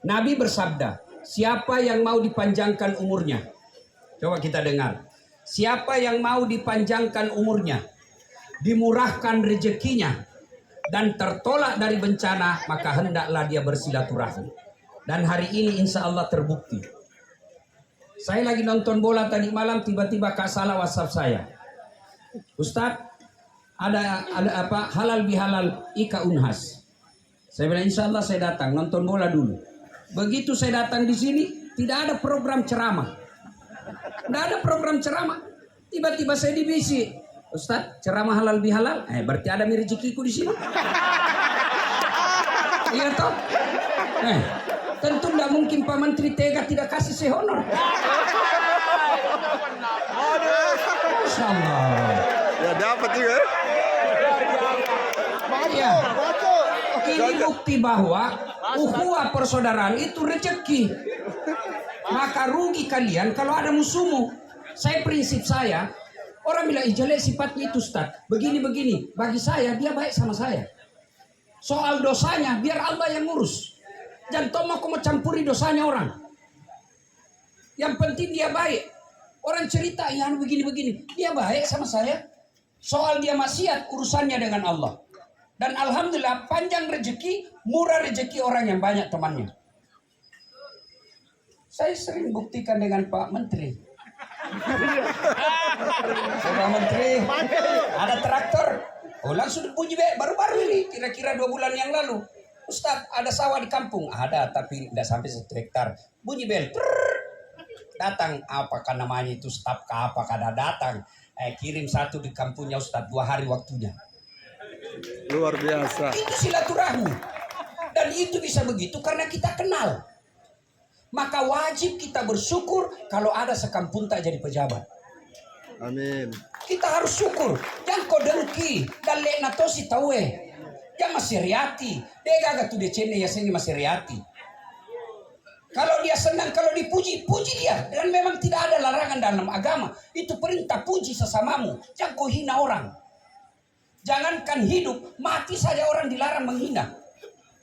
Nabi bersabda, siapa yang mau dipanjangkan umurnya? Coba kita dengar. Siapa yang mau dipanjangkan umurnya, dimurahkan rezekinya, dan tertolak dari bencana, maka hendaklah dia bersilaturahmi. Dan hari ini insya Allah terbukti. Saya lagi nonton bola tadi malam, tiba-tiba Kak Salah WhatsApp saya. Ustadz, ada apa halal bihalal Ika Unhas. Saya bilang insya Allah saya datang nonton bola dulu. Begitu saya datang di sini, tidak ada program ceramah. Tidak ada program ceramah. Tiba-tiba saya dibisi, Ustadz, ceramah halal bihalal. Berarti ada rezekiku di sini. Iya toh? Tentu tidak mungkin Pak Menteri tega tidak kasih saya honor. Masya Allah. Ya dapat juga. Ya. Ini bukti bahwa ukhuwah persaudaraan itu rezeki. Maka rugi kalian kalau ada musuhmu. Prinsip saya, orang bilang jelek sifatnya itu Ustaz. Begini-begini. Bagi saya dia baik sama saya. Soal dosanya biar Allah yang ngurus. Jangan mau campuri dosanya orang. Yang penting dia baik. Orang cerita ya begini-begini. Dia baik sama saya. Soal dia maksiat urusannya dengan Allah. Dan alhamdulillah panjang rezeki, murah rezeki orang yang banyak temannya. Saya sering buktikan dengan Pak Menteri. Pak Menteri, ada traktor. Oh langsung dipuji baru-baru ini, kira-kira 2 bulan yang lalu. Ustaz, ada sawah di kampung? Ada, tapi tidak sampai 1 hektar. Bunyi bel. Datang, apakah namanya itu staf kah, apakah ada datang. Kirim 1 di kampungnya Ustaz, 2 hari waktunya. Luar biasa. Itu silaturahmi. Dan itu bisa begitu karena kita kenal. Maka wajib kita bersyukur kalau ada sekampung tak jadi pejabat. Amin. Kita harus syukur. Jangan kau dengki. Dan lek natosi tahu Jangan masih riati. Dia gak tuh dia cene ya sini masih riati. Kalau dia senang, kalau dipuji, puji dia. Dan memang tidak ada larangan dalam agama. Itu perintah puji sesamamu. Jangan kau hina orang. Jangankan hidup, mati saja orang dilarang menghina.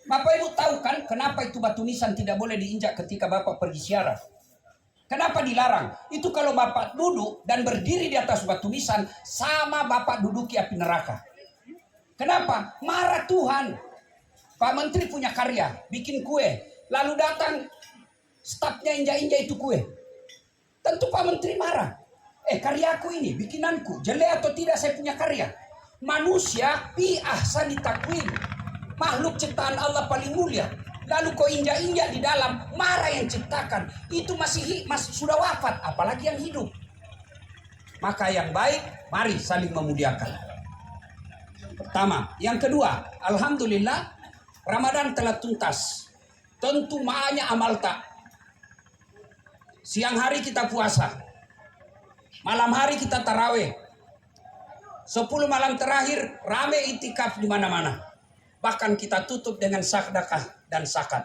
Bapak Ibu tahu kan kenapa itu batu nisan tidak boleh diinjak ketika Bapak pergi ziarah? Kenapa dilarang? Itu kalau Bapak duduk dan berdiri di atas batu nisan, sama Bapak duduki api neraka. Kenapa? Marah Tuhan. Pak Menteri punya karya, bikin kue. Lalu datang stafnya injak-injak itu kue. Tentu Pak Menteri marah. Karyaku ini, bikinanku, jelek atau tidak saya punya karya. Manusia fi ahsani takwim, makhluk ciptaan Allah paling mulia. Lalu kau injak-injak di dalam, marah yang ciptakan. Itu masih sudah wafat, apalagi yang hidup. Maka yang baik, mari saling memuliakan. Pertama, yang kedua, alhamdulillah Ramadan telah tuntas. Tentu banyak amal tak. Siang hari kita puasa, malam hari kita taraweh. 10 malam terakhir rame itikaf di mana-mana. Bahkan kita tutup dengan sedekah dan zakat.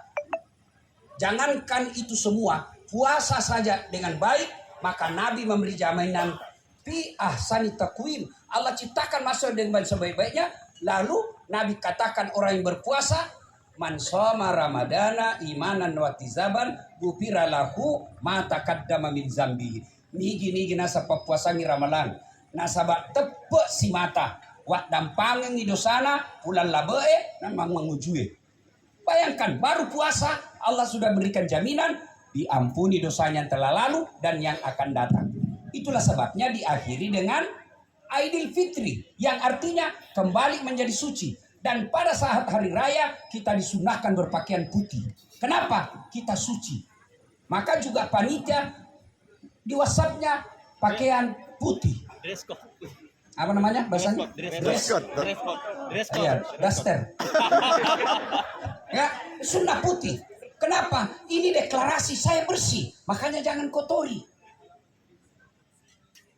Jangankan itu semua, puasa saja dengan baik, maka Nabi memberi jaminan fi ahsani taqwim. Allah ciptakan manusia dengan sebaik-baiknya. Lalu Nabi katakan orang yang berpuasa, man shoma ramadana imanan wa tizaban ghufira lahu ma taqaddama min zambi. Nigi nasa papuasangi ramalan. Nasabak tepuk si mata. Wak dampangin di dosana. Pulang labe dan mangujue. Bayangkan baru puasa. Allah sudah berikan jaminan. Diampuni dosanya yang telah lalu. Dan yang akan datang. Itulah sebabnya diakhiri dengan Aidil Fitri. Yang artinya kembali menjadi suci. Dan pada saat hari raya. Kita disunahkan berpakaian putih. Kenapa? Kita suci. Maka juga panitia. Di WhatsApp-nya pakaian putih. Dress code. Apa namanya bahasanya? Dress code. Iya, daster. Ya, sunnah putih. Kenapa? Ini deklarasi saya bersih, makanya jangan kotori.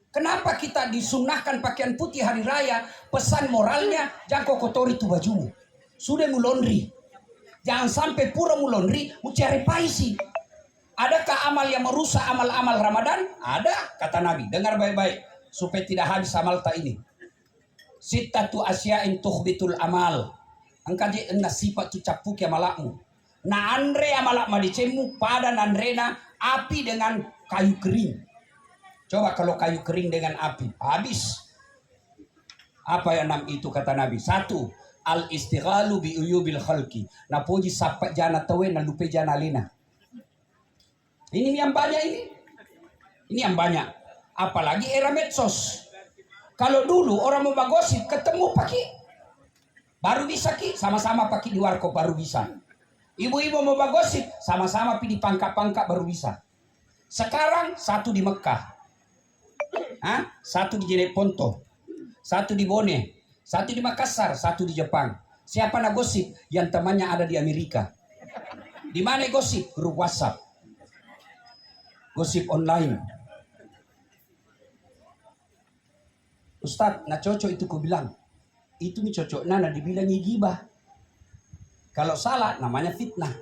Kenapa kita disunahkan pakaian putih hari raya? Pesan moralnya, jangan kau kotori itu bajumu. Sudah mu laundry. Jangan sampai pura mu laundry, mu cari paisi. Adakah amal yang merusak amal-amal Ramadan? Ada, kata Nabi. Dengar baik-baik. Supaya tidak habis amal tak ini. Sittatu asya'in tukhbitul amal. Angka je enna sifat tu capuk ya malakmu. Na andre amalak madicemu pada nandrena api dengan kayu kering. Coba kalau kayu kering dengan api, habis. Apa yang enam itu kata Nabi? Satu, al istighalu bi uyubil khalqi. Na poji sapat jana tawe na lupe jana lina. Ini yang banyak ini. Ini yang banyak. Apalagi era medsos. Kalau dulu orang mau bagosip ketemu pakai baru bisa ki sama-sama pakai di warkop baru bisa. Ibu-ibu mau bagosip sama-sama pi di pangkak-pangkak baru bisa. Sekarang satu di Mekah. Satu di Jeneponto, satu di Bone, satu di Makassar, satu di Jepang. Siapa nak gosip? Yang temannya ada di Amerika. Di mana gosip? Grup WhatsApp. Gosip online. Ustadz, nak cocok itu ku bilang. Itu nih cocok nana dibilangi gibah. Kalau salah namanya fitnah.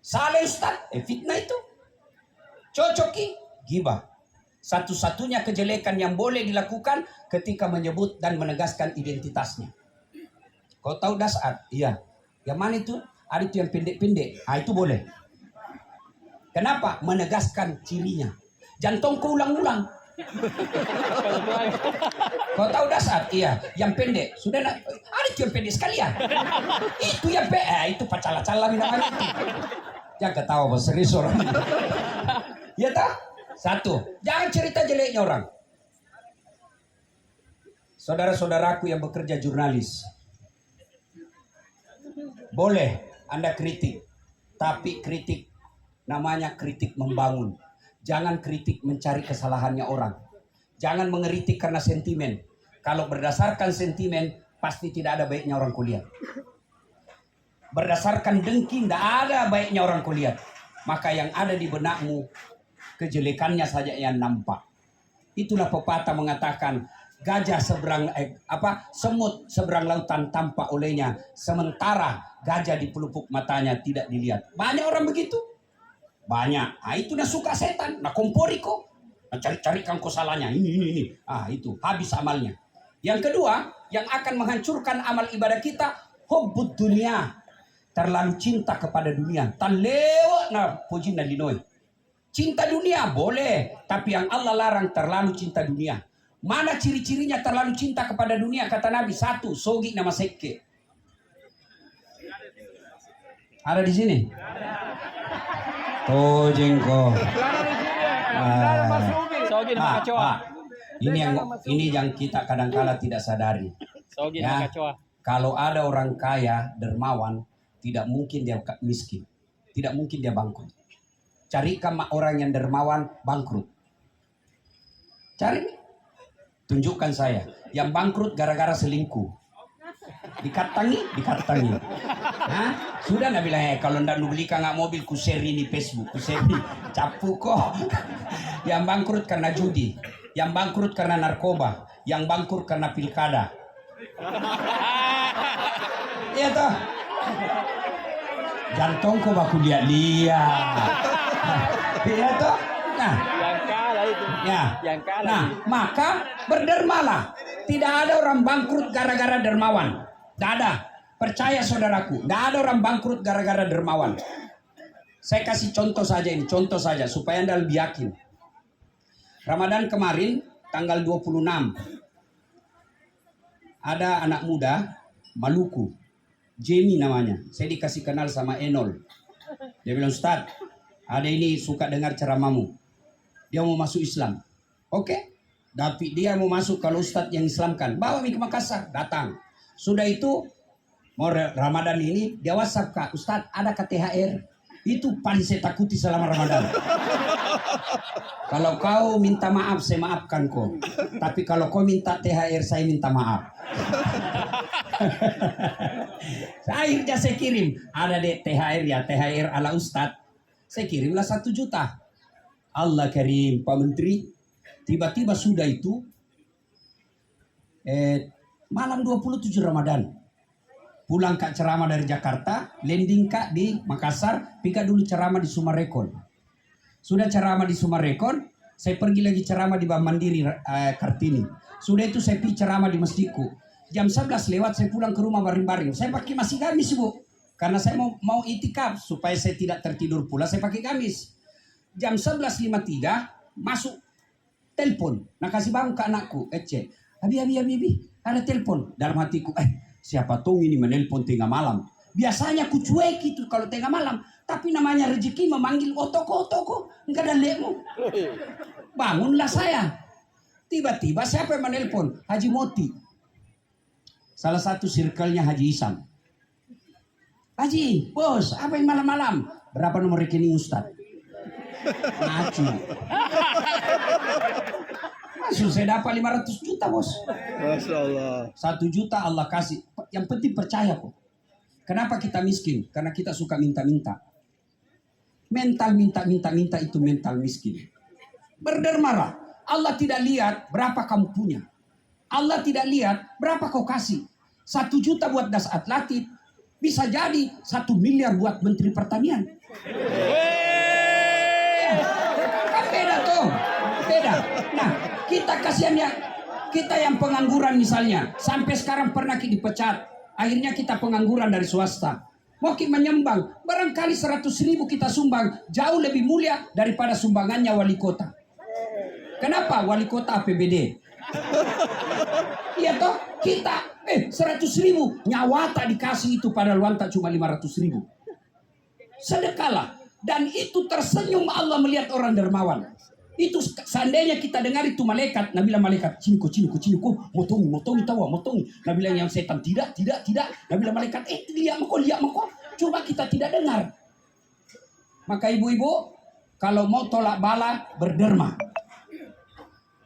Salah Ustadz, fitnah itu. Cocoki gibah. Satu-satunya kejelekan yang boleh dilakukan ketika menyebut dan menegaskan identitasnya. Kau tahu Dasar? Iya. Yang mana itu? Ada itu yang pendek-pendek. Itu boleh. Kenapa? Menegaskan cirinya. Jantung kau ulang-ulang. Kau tahu Dasar? Iya. Yang pendek. Sudah ada itu yang pendek sekali ya. Itu yang pendek. Itu pacala-cala namanya itu. Jangan ketawa bos, serius orang. Ya tak? Satu, jangan cerita jeleknya orang. Saudara-saudaraku yang bekerja jurnalis, boleh Anda kritik, tapi kritik namanya kritik membangun. Jangan kritik mencari kesalahannya orang. Jangan mengeritik karena sentimen. Kalau berdasarkan sentimen, pasti tidak ada baiknya orang kuliah. Berdasarkan dengki, tidak ada baiknya orang kuliah. Maka yang ada di benakmu, kejelekannya saja yang nampak. Itulah pepatah mengatakan gajah semut seberang lautan tampak olehnya, sementara gajah di pelupuk matanya tidak dilihat. Banyak orang begitu. Banyak. Itu dah suka setan. Nah kompori kok. Nah, cari-carikan salahnya. Ini. Itu habis amalnya. Yang kedua, yang akan menghancurkan amal ibadah kita, hubbud dunia. Terlalu cinta kepada dunia. Tan lewat na puji na linoi. Cinta dunia boleh, tapi yang Allah larang terlalu cinta dunia. Mana ciri-cirinya terlalu cinta kepada dunia? Kata Nabi, satu, sogi nama sekke. Ada di sini? Oh jengko. Ini yang kita kadang-kala tidak sadari. Ya, kalau ada orang kaya, dermawan, tidak mungkin dia miskin, tidak mungkin dia bangkrut. Carikan orang yang dermawan bangkrut. Cari, tunjukkan saya. Yang bangkrut gara-gara selingkuh. Dikatangi. Sudah nak bilang kalau ndak nu beli nggak mobil ku share di Facebook, ku share capu kok. Yang bangkrut karena judi, yang bangkrut karena narkoba, yang bangkrut karena pilkada. Iya toh. Jantongku baku lihat. Iya toh. Nah, yang kalah itu. Ya. Yang kalah. Nah, maka berdermalah. Tidak ada orang bangkrut gara-gara dermawan. Tidak ada. Percaya saudaraku, tidak ada orang bangkrut gara-gara dermawan. Saya kasih contoh saja ini, contoh saja supaya Anda lebih yakin. Ramadan kemarin tanggal 26 ada anak muda Maluku, Jamie namanya. Saya dikasih kenal sama Enol. Dia bilang, Ustadz, ada ini suka dengar ceramahmu. Dia mau masuk Islam. Oke. Tapi dia mau masuk kalau Ustadz yang Islamkan. Bawa ke Makassar. Datang. Sudah itu, mau Ramadan ini, dia WhatsApp Kak, Ustadz ada KTHR. Itu paling saya takuti selama Ramadan. Kalau kau minta maaf, saya maafkan kau. Tapi kalau kau minta THR, saya minta maaf. Akhirnya saya kirim. Ada deh THR ya, THR ala Ustadz. Saya kirimlah 1 juta. Allah karim, Pak Menteri. Tiba-tiba sudah itu. Malam 27 Ramadan. Pulang Kak ceramah dari Jakarta, landing Kak di Makassar, pika dulu ceramah di Sumarekon. Sudah ceramah di Sumarekon, saya pergi lagi ceramah di Bank Mandiri Kartini. Sudah itu saya pergi ceramah di Masjidku. Jam 11 lewat saya pulang ke rumah baring-baring. Saya pakai masih gamis, Bu. Karena saya mau itikaf supaya saya tidak tertidur pula, saya pakai gamis. Jam 11.53 masuk telepon. Nah, kasih bangun ke anakku, cek. Abi, ada telepon. Dalam hatiku, siapa tahu ini menelpon tengah malam. Biasanya ku cuek itu kalau tengah malam. Tapi namanya rezeki memanggil otoko. Enggak ada lekmu. Bangunlah saya. Tiba-tiba siapa yang menelpon? Haji Moti. Salah satu circle-nya Haji Isam. Haji, bos, apa yang malam-malam? Berapa nomor rekening Ustaz? Ngacu. Masuk saya dapat 500 juta, bos. Masya Allah. 1 juta Allah kasih. Yang penting percaya kok. Kenapa kita miskin? Karena kita suka minta-minta. Mental minta-minta itu mental miskin. Berdermalah. Allah tidak lihat berapa kamu punya. Allah tidak lihat berapa kau kasih. 1 juta buat Das Atlatif bisa jadi 1 miliar buat Menteri Pertanian. Ya, kan beda tuh, beda. Nah, kita kasihan ya, kita yang pengangguran misalnya, sampai sekarang pernah dipecat. Akhirnya kita pengangguran dari swasta. Mau kita menyumbang, barangkali 100.000 kita sumbang, jauh lebih mulia daripada sumbangannya wali kota. Kenapa? Wali kota APBD. Iya toh, kita 100.000 nyawa tak dikasih itu pada luanta cuma 500.000. Sedekahlah, dan itu tersenyum Allah melihat orang dermawan. Itu seandainya kita dengar itu malaikat, Nabi bilang malaikat, cinko, motongi tawa, motongi. Nabi bilang yang setan tidak. Nabi bilang malaikat, lihat mako. Coba kita tidak dengar. Maka ibu-ibu, kalau mau tolak bala, berderma.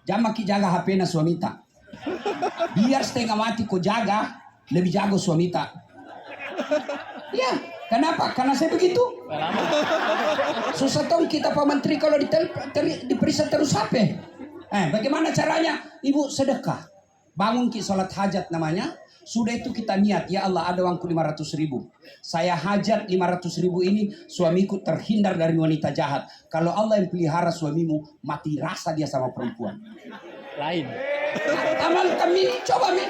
Jangan jaga HP-nya suamita. Biar setengah mati kau jaga, lebih jago suamita. Ya, kenapa? Karena saya begitu. Susah tong kita Pak Menteri kalau diperiksa terus HP. Bagaimana caranya? Ibu sedekah. Bangun ki sholat hajat namanya. Sudah itu kita niat, ya Allah ada uangku 500.000. Saya hajat 500.000 ini, suamiku terhindar dari wanita jahat. Kalau Allah yang pelihara suamimu, mati rasa dia sama perempuan. Lain. Amal kami, coba mi.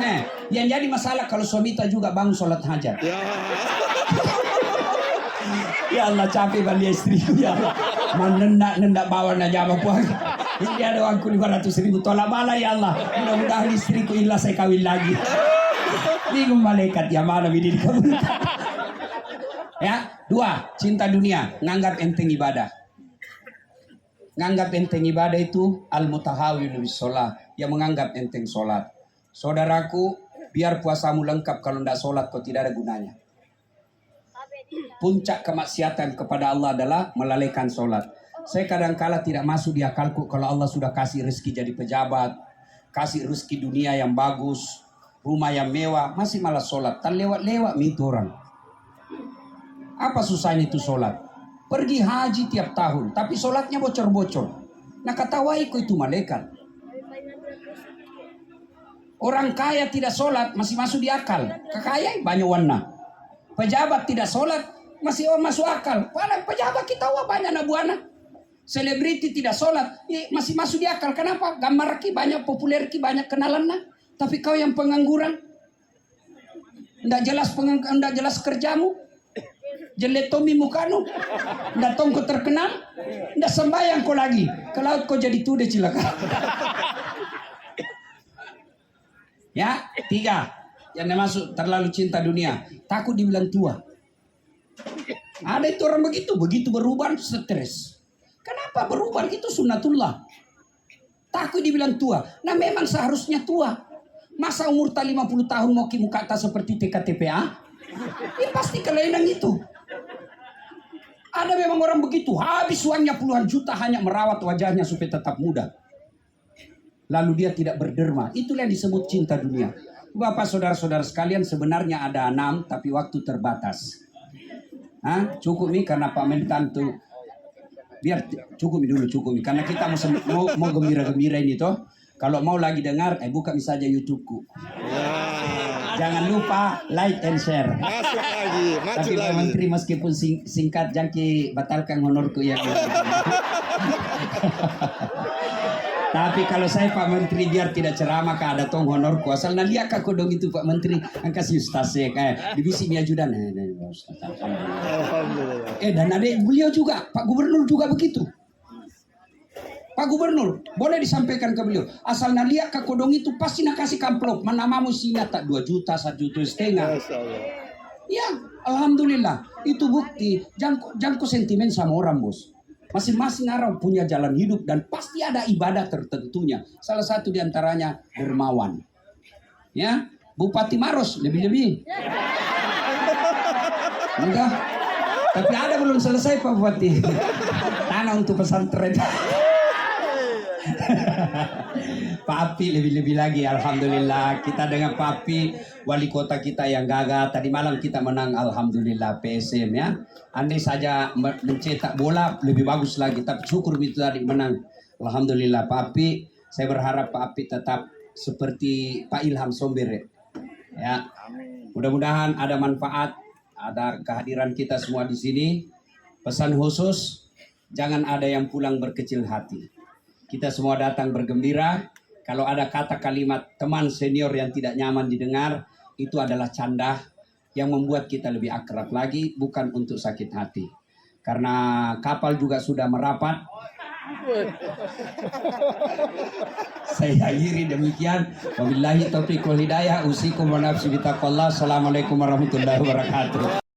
Nah, yang jadi masalah kalau suami kita juga bangun sholat hajat. Ya Allah capek balik istriku ya Allah. Menendak bawa najama puang. Ini ada uangku 500.000 tolak bala ya Allah. Mudah-mudahan istriku ilah saya kawin lagi. Bingung malaikat ya mana bini dikabulkan. Ya, 2, cinta dunia, nganggap enteng ibadah. Nganggap enteng ibadah itu al-mutahawil bis sholat, yang menganggap enteng sholat. Saudaraku, biar puasamu lengkap kalau tidak sholat kau tidak ada gunanya. Puncak kemaksiatan kepada Allah adalah melalaikan sholat. Saya kadang-kala tidak masuk di akalku kalau Allah sudah kasih rezeki jadi pejabat, kasih rezeki dunia yang bagus, rumah yang mewah, masih malah sholat. Tak lewat-lewat itu orang. Apa susahnya itu sholat? Pergi haji tiap tahun, tapi sholatnya bocor-bocor. Nah katawaiku itu malaikat. Orang kaya tidak sholat masih masuk di akal. Kekayaan banyak warna. Pejabat tidak sholat masih masuk akal. Padahal pejabat kita banyak nabuana. Selebriti tidak sholat masih masuk di akal. Kenapa? Gambar ki banyak, populer ki banyak kenalan nah. Tapi kau yang pengangguran, ndak jelas kerjamu, jeletomi mukanu, ndak tongko terkenal, ndak sembahyang kau lagi. Kalau kau jadi tude cilaka. Ya, 3 yang masuk terlalu cinta dunia, takut dibilang tua. Ada itu orang begitu berubah stres. Kenapa berubah? Itu sunnatullah. Takut dibilang tua. Nah memang seharusnya tua. Masa umur tak 50 tahun mau muka tak seperti TKTPA? Ya pasti kelainan itu. Ada memang orang begitu. Habis uangnya puluhan juta hanya merawat wajahnya supaya tetap muda. Lalu dia tidak berderma. Itulah yang disebut cinta dunia. Bapak saudara-saudara sekalian, sebenarnya ada 6 tapi waktu terbatas. Cukup nih karena Pak Mentan tuh. Biar cukup dulu karena kita mau gembira-gembira ini toh. Kalau mau lagi dengar, buka saja YouTubeku. Jangan lupa like and share. Masuk lagi. Tapi Pak Menteri meskipun singkat jangan batalkan honorku ya. Tapi kalau saya Pak Menteri biar tidak ceramah ada tong honorku asal nalia kak kodong itu Pak Menteri angka si ustaz ya kayak divisi ajudan Ustaz, Alhamdulillah. dan ada beliau juga Pak Gubernur juga begitu. Pak Gubernur boleh disampaikan ke beliau asal nalia kak kodong itu pasti nak kasih amplop manamamu sina tak 2 juta 1,5 juta. Masya Allah. Ya, alhamdulillah. Itu bukti jangko sentimen sama orang, Bos. Masing-masing orang punya jalan hidup dan pasti ada ibadah tertentunya. Salah satu diantaranya dermawan. Ya, Bupati Maros lebih-lebih. Enggak. Tapi ada belum selesai Pak Bupati. Tanah untuk pesantren. Pak Api lebih-lebih lagi, alhamdulillah kita dengan Pak Api wali kota kita yang gagah. Tadi malam kita menang alhamdulillah PSM ya. Andai saja mencetak bola lebih bagus lagi, tapi syukur itu tadi menang. Alhamdulillah Pak Api, saya berharap Pak Api tetap seperti Pak Ilham Sombere. Ya. Mudah-mudahan ada manfaat, ada kehadiran kita semua di sini. Pesan khusus, jangan ada yang pulang berkecil hati. Kita semua datang bergembira. Kalau ada kata kalimat teman senior yang tidak nyaman didengar, itu adalah canda yang membuat kita lebih akrab lagi, bukan untuk sakit hati. Karena kapal juga sudah merapat. Saya akhiri demikian. Wabillahi taufiq wal hidayah. Usikum wa nafsi bitaqwallah. Assalamualaikum warahmatullahi wabarakatuh.